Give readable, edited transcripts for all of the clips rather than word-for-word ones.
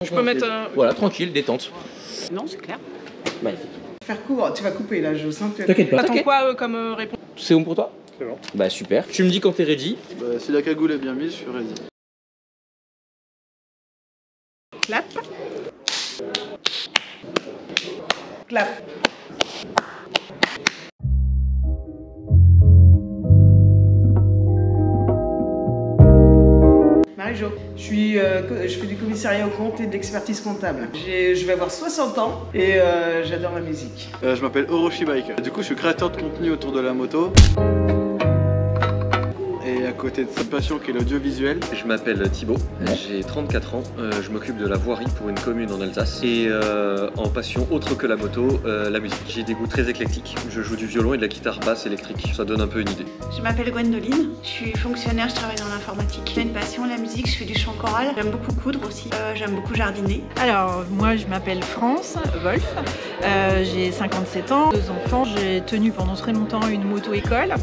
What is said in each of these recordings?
Je peux mettre... Voilà, tranquille, détente. Non, c'est clair. Magnifique. Faire court, tu vas couper là, je sens que... T'inquiète pas. T'attends quoi comme réponse? C'est bon pour toi? C'est bon. Bah super. Tu me dis quand t'es ready. Bah, si la cagoule est bien mise, je suis ready. Clap. Clap. Marie-Jo, je fais du commissariat au compte et de l'expertise comptable. Je vais avoir 60 ans et j'adore la musique. Je m'appelle Orochi Bike. Du coup, je suis créateur de contenu autour de la moto. Et à côté de cette passion qui est l'audiovisuel. Je m'appelle Thibaut, j'ai 34 ans, je m'occupe de la voirie pour une commune en Alsace et en passion autre que la moto, la musique. J'ai des goûts très éclectiques, je joue du violon et de la guitare basse électrique, ça donne un peu une idée. Je m'appelle Gwendoline, je suis fonctionnaire, je travaille dans l'informatique. J'ai une passion, la musique, je fais du chant choral, j'aime beaucoup coudre aussi, j'aime beaucoup jardiner. Alors moi je m'appelle France Wolf, j'ai 57 ans, 2 enfants, j'ai tenu pendant très longtemps une moto-école.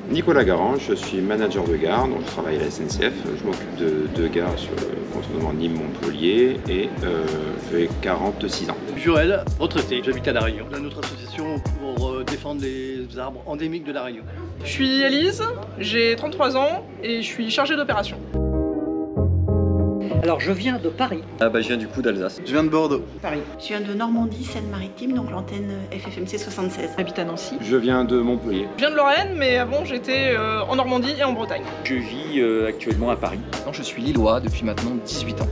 Nicolas Garand, je suis manager de gare, donc je travaille à la SNCF, je m'occupe de 2 gares sur le contournement Nîmes-Montpellier et j'ai 46 ans. Jurel, retraité, j'habite à La Réunion. On a notre association pour défendre les arbres endémiques de La Réunion. Je suis Élise, j'ai 33 ans et je suis chargée d'opération. Alors je viens de Paris. Ah bah je viens du coup d'Alsace. Je viens de Bordeaux. Paris. Je viens de Normandie, Seine-Maritime, donc l'antenne FFMC 76. J'habite à Nancy. Je viens de Montpellier. Je viens de Lorraine, mais avant j'étais en Normandie et en Bretagne. Je vis actuellement à Paris. Non, je suis lillois depuis maintenant 18 ans.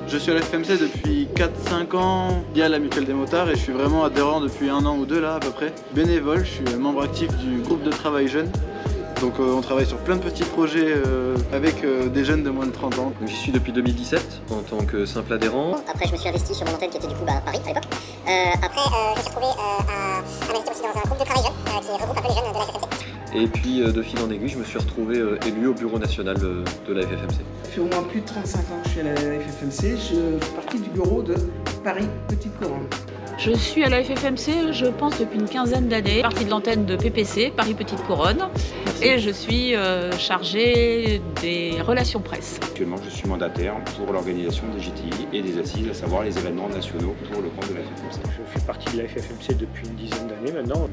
Je suis à la FFMC depuis 4-5 ans via la Mutuelle des Motards et je suis vraiment adhérent depuis 1 an ou 2 là à peu près. Bénévole, je suis membre actif du groupe de travail jeune. Donc on travaille sur plein de petits projets avec des jeunes de moins de 30 ans. J'y suis depuis 2017 en tant que simple adhérent. Après je me suis investi sur mon antenne qui était du coup à Paris à l'époque. Après je me suis retrouvé à m'investir aussi dans un groupe de travail jeune qui regroupe un peu les jeunes de la FFMC. Et puis de fil en aiguille, je me suis retrouvé élu au bureau national de la FFMC. Ça fait au moins plus de 35 ans que je suis à la FFMC, je fais partie du bureau de Paris Petite Couronne. Je suis à la FFMC, je pense, depuis une quinzaine d'années, partie de l'antenne de PPC, Paris Petite Couronne, et je suis chargée des relations presse. Actuellement, je suis mandataire pour l'organisation des GTI et des assises, à savoir les événements nationaux pour le compte de la FFMC. Je fais partie de la FFMC depuis une dizaine d'années maintenant.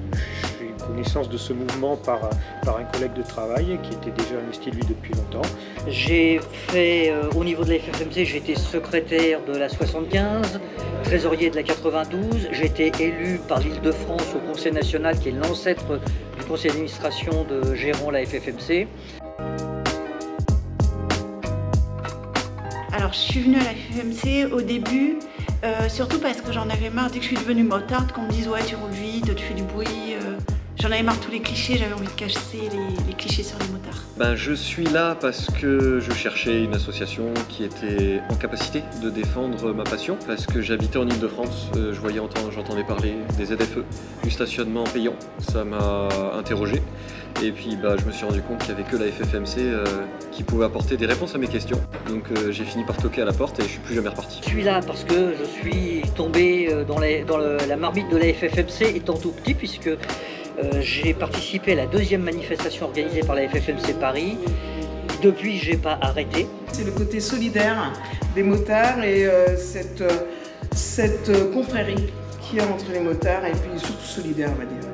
J'ai une connaissance de ce mouvement par un collègue de travail qui était déjà investi lui depuis longtemps. J'ai fait, au niveau de la FFMC, j'ai été secrétaire de la 75, trésorier de la 92. J'ai été élu par l'Île-de-France au Conseil national qui est l'ancêtre du conseil d'administration de Gérant la FFMC. Alors je suis venue à la FFMC au début, surtout parce que j'en avais marre dès que je suis devenue motarde, qu'on me dise ouais tu roules vite, tu fais du bruit. J'en avais marre de tous les clichés, j'avais envie de casser les clichés sur les motards. Ben, je suis là parce que je cherchais une association qui était en capacité de défendre ma passion. Parce que j'habitais en Île-de-France, j'entendais parler des ZFE, du stationnement payant. Ça m'a interrogé. Et puis je me suis rendu compte qu'il n'y avait que la FFMC qui pouvait apporter des réponses à mes questions. Donc j'ai fini par toquer à la porte et je suis plus jamais reparti. Je suis là parce que je suis tombé dans la marmite de la FFMC étant tout petit, puisque j'ai participé à la 2e manifestation organisée par la FFMC Paris. Depuis, j'ai pas arrêté. C'est le côté solidaire des motards et cette confrérie qu'il y a entre les motards et puis surtout solidaire, on va dire.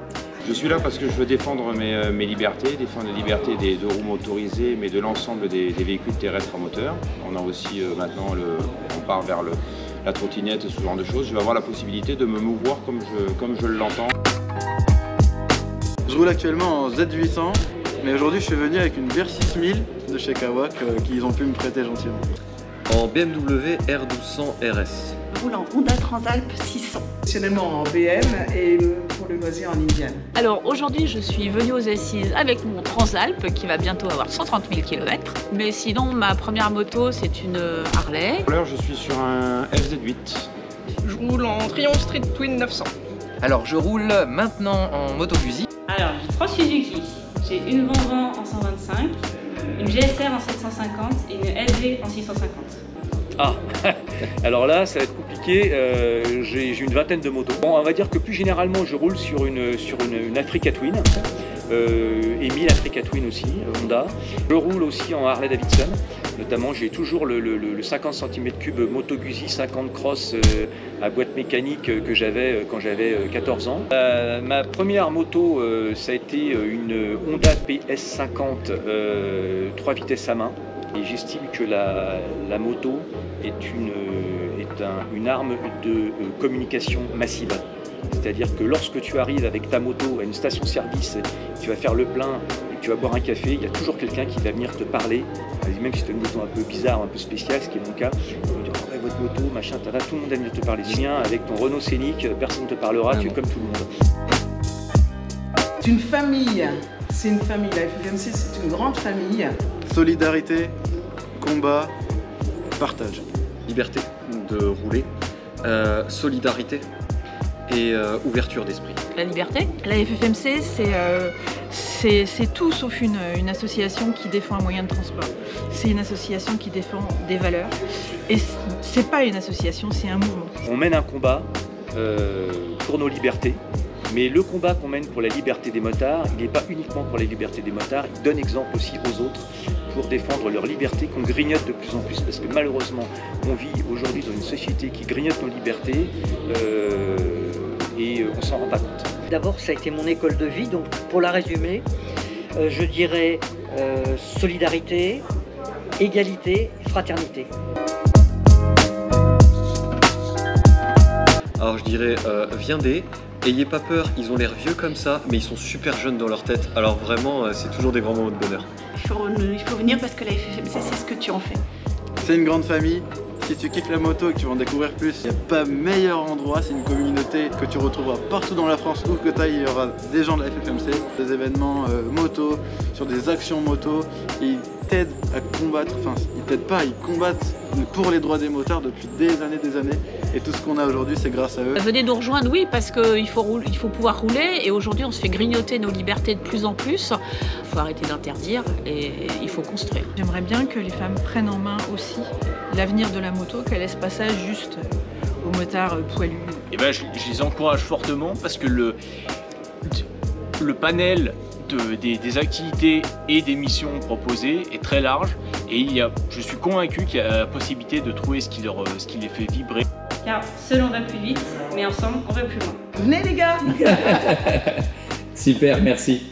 Je suis là parce que je veux défendre mes libertés, défendre les libertés des 2 roues motorisés, mais de l'ensemble des véhicules terrestres à moteur. On a aussi maintenant, on part vers la trottinette et ce genre de choses. Je vais avoir la possibilité de me mouvoir comme je l'entends. Je roule actuellement en Z800, mais aujourd'hui je suis venu avec une VR6000 de chez Kawak qu'ils ont pu me prêter gentiment. En BMW R1200 RS. Je roule en Honda Transalp 600. Professionnellement en BM et pour le loisir en Indian. Alors aujourd'hui je suis venue aux assises avec mon Transalp qui va bientôt avoir 130 000 km. Mais sinon ma première moto c'est une Harley. Alors je suis sur un FZ8. Je roule en Triumph Street Twin 900. Alors je roule maintenant en moto fusil. Alors j'ai 3 Suzuki. J'ai une Vanvan en 125, une GSR en 750 et une LV en 650. Ah, alors là ça va être compliqué, j'ai une vingtaine de motos. Bon, on va dire que plus généralement je roule sur une Africa Twin. Emile Africa Twin aussi, Honda. Je roule aussi en Harley Davidson, notamment j'ai toujours le 50 cm3 Moto Guzzi 50 Cross à boîte mécanique que j'avais quand j'avais 14 ans. Ma première moto, ça a été une Honda PS50 3 vitesses à main. Et j'estime que la moto est une arme de communication massive. C'est-à-dire que lorsque tu arrives avec ta moto à une station-service, tu vas faire le plein et tu vas boire un café, il y a toujours quelqu'un qui va venir te parler, même si tu as une moto un peu bizarre, un peu spéciale, ce qui est mon cas. Ils vont dire oh, votre moto, machin, tout le monde va venir te parler. Du mien, avec ton Renault Scénic, personne ne te parlera, tu es comme tout le monde. C'est une famille, c'est une famille. La FFMC, c'est une grande famille. Solidarité, combat, partage. Liberté de rouler, solidarité et ouverture d'esprit. La liberté. La FFMC, c'est tout sauf une association qui défend un moyen de transport. C'est une association qui défend des valeurs. Et c'est pas une association, c'est un mouvement. On mène un combat pour nos libertés. Mais le combat qu'on mène pour la liberté des motards, il n'est pas uniquement pour la liberté des motards, il donne exemple aussi aux autres pour défendre leur liberté qu'on grignote de plus en plus parce que malheureusement on vit aujourd'hui dans une société qui grignote nos libertés et on s'en rend pas compte. D'abord ça a été mon école de vie, donc pour la résumer, je dirais solidarité, égalité, fraternité. Alors je dirais viendez. Ayez pas peur, ils ont l'air vieux comme ça, mais ils sont super jeunes dans leur tête. Alors vraiment, c'est toujours des grands moments de bonheur. Il faut venir parce que la FFMC, c'est ce que tu en fais. C'est une grande famille. Si tu kiffes la moto et que tu veux en découvrir plus, il n'y a pas meilleur endroit. C'est une communauté que tu retrouveras partout dans la France, où que tu ailles, il y aura des gens de la FFMC, des événements moto, sur des actions moto. Et ils t'aident à combattre, enfin ils t'aident pas, ils combattent pour les droits des motards depuis des années. Et tout ce qu'on a aujourd'hui, c'est grâce à eux. Venez nous rejoindre, oui, parce qu'il faut pouvoir rouler. Et aujourd'hui, on se fait grignoter nos libertés de plus en plus. Il faut arrêter d'interdire et il faut construire. J'aimerais bien que les femmes prennent en main aussi l'avenir de la moto, qu'elles laissent pas ça juste aux motards poilus. Et ben, je les encourage fortement parce que le panel des activités et des missions proposées est très large et je suis convaincu qu'il y a la possibilité de trouver ce qui les fait vibrer. Car seul on va plus vite, mais ensemble on va plus loin. Venez les gars. Super, merci.